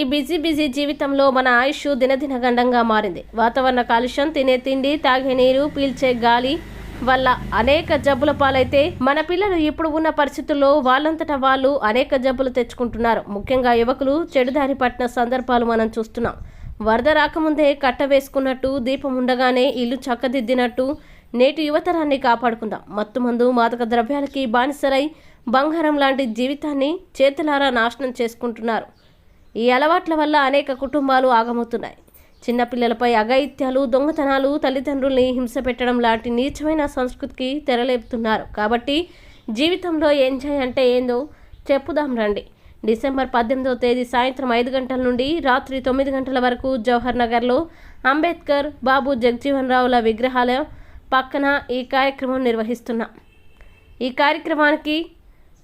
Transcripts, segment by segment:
ఈ బిజీ జీవితంలో మన ఆయుష్ దినదిన గండంగా మారింది. వాతావరణ కాలుష్యం, తినే తిండి, తాగే నీరు, పీల్చే గాలి వల్ల అనేక జబ్బుల పాలైతే మన పిల్లలు ఇప్పుడు ఉన్న పరిస్థితుల్లో వాళ్ళంతటా వాళ్ళు అనేక జబ్బులు తెచ్చుకుంటున్నారు. ముఖ్యంగా యువకులు చెడుదారి పట్టిన సందర్భాలు మనం చూస్తున్నాం. వరద రాకముందే కట్ట వేసుకున్నట్టు, దీపం ఉండగానే ఇల్లు చక్కదిద్దినట్టు నేటి యువతరాన్ని కాపాడుకుందాం. మత్తుమందు, మాదక ద్రవ్యాలకి బానిసరై బంగారం లాంటి జీవితాన్ని చేతులారా నాశనం చేసుకుంటున్నారు. ఈ అలవాట్ల వల్ల అనేక కుటుంబాలు ఆగమవుతున్నాయి. చిన్నపిల్లలపై అఘాయిత్యాలు, దొంగతనాలు, తల్లిదండ్రుల్ని హింస పెట్టడం లాంటి నీచమైన సంస్కృతికి తెరలేపుతున్నారు. కాబట్టి జీవితంలో ఎంజాయ్ అంటే ఏందో చెప్పుదాం రండి. డిసెంబర్ 18వ తేదీ సాయంత్రం 5 గంటల నుండి రాత్రి 9 గంటల వరకు జవహర్ నగర్లో అంబేద్కర్, బాబు జగజీవన్ రావుల విగ్రహాల పక్కన ఈ కార్యక్రమం నిర్వహిస్తున్నాం. ఈ కార్యక్రమానికి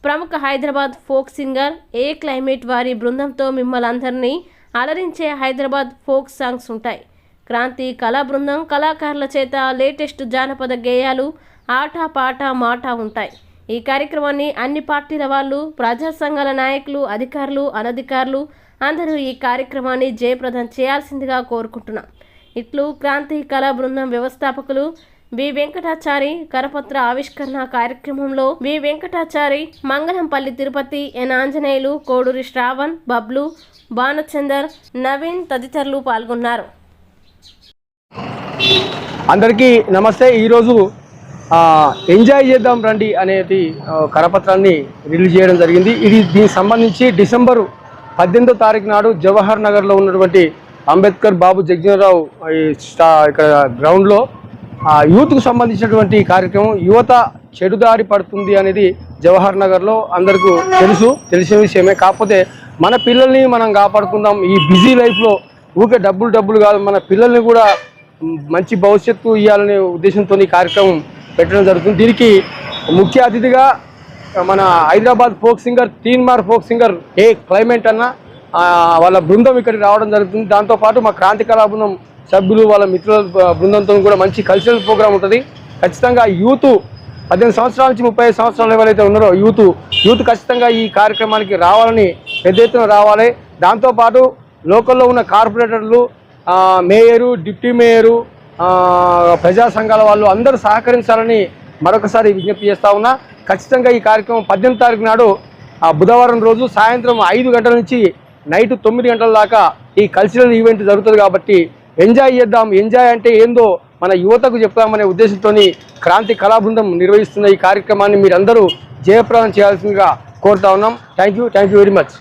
ప్రముఖ హైదరాబాద్ ఫోక్ సింగర్ ఏ క్లైమేట్ వారి బృందంతో మిమ్మల్ని అందరినీ అలరించే హైదరాబాద్ ఫోక్ సాంగ్స్ ఉంటాయి. క్రాంతి కళా బృందం కళాకారుల చేత లేటెస్ట్ జానపద గేయాలు, ఆట పాట మాట ఉంటాయి. ఈ కార్యక్రమాన్ని అన్ని పార్టీల వాళ్ళు, ప్రజా సంఘాల నాయకులు, అధికారులు, అనధికారులు అందరూ ఈ కార్యక్రమాన్ని జయప్రదం చేయాల్సిందిగా కోరుకుంటున్నాం. ఇట్లు క్రాంతి కళా బృందం వ్యవస్థాపకులు వి వెంకటాచారి. కరపత్ర ఆవిష్కరణ కార్యక్రమంలో వి వెంకటాచారి, మంగళంపల్లి తిరుపతి, ఎన్ ఆంజనేయులు, కోడూరి శ్రావణ్, బబ్లు, భానుచందర్, నవీన్ తదితరులు పాల్గొన్నారు. అందరికీ నమస్తే. ఈరోజు ఎంజాయ్ చేద్దాం రండి అనేది కరపత్రాన్ని రిలీజ్ చేయడం జరిగింది. దీనికి సంబంధించి డిసెంబరు 18వ తారీఖు నాడు జవహర్ నగర్లో ఉన్నటువంటి అంబేద్కర్, బాబు జగజీవన్ రావు ఇక్కడ గ్రౌండ్లో యూత్కు సంబంధించినటువంటి కార్యక్రమం. యువత చెడుదారి పడుతుంది అనేది జవహర్ నగర్లో అందరికీ తెలిసిన విషయమే. కాకపోతే మన పిల్లల్ని మనం కాపాడుకుందాం. ఈ బిజీ లైఫ్లో ఊరికే డబ్బులు కాదు, మన పిల్లల్ని కూడా మంచి భవిష్యత్తు ఇవ్వాలనే ఉద్దేశంతో ఈ కార్యక్రమం పెట్టడం జరుగుతుంది. దీనికి ముఖ్య అతిథిగా మన Hyderabad folk singer, Teenmaar folk singer ఏ క్లైమేట్ అన్న వాళ్ళ బృందం ఇక్కడికి రావడం జరుగుతుంది. దాంతోపాటు మా క్రాంతి కళా బృందం సభ్యులు, వాళ్ళ మిత్రుల బృందంతో కూడా మంచి కల్చరల్ ప్రోగ్రామ్ ఉంటుంది. ఖచ్చితంగా యూత్ 18 సంవత్సరాల నుంచి 35 సంవత్సరాలు ఎవరైతే ఉన్నారో యూత్ ఖచ్చితంగా ఈ కార్యక్రమానికి రావాలని, పెద్ద ఎత్తున రావాలి. దాంతోపాటు లోకల్లో ఉన్న కార్పొరేటర్లు, మేయరు, డిప్యూటీ మేయరు, ప్రజా సంఘాల వాళ్ళు అందరూ సహకరించాలని మరొకసారి విజ్ఞప్తి చేస్తా ఉన్నా. ఖచ్చితంగా ఈ కార్యక్రమం 18వ తారీఖు నాడు బుధవారం రోజు సాయంత్రం 5 గంటల నుంచి నైట్ 9 గంటల దాకా ఈ కల్చరల్ ఈవెంట్ జరుగుతుంది. కాబట్టి ఎంజాయ్ చేద్దాం. ఎంజాయ్ అంటే ఏందో మన యువతకు చెప్తామనే ఉద్దేశంతో క్రాంతి కళా బృందం నిర్వహిస్తున్న ఈ కార్యక్రమాన్ని మీరందరూ జయప్రదం చేయాల్సిందిగా కోరుతా ఉన్నాం. Thank you very much.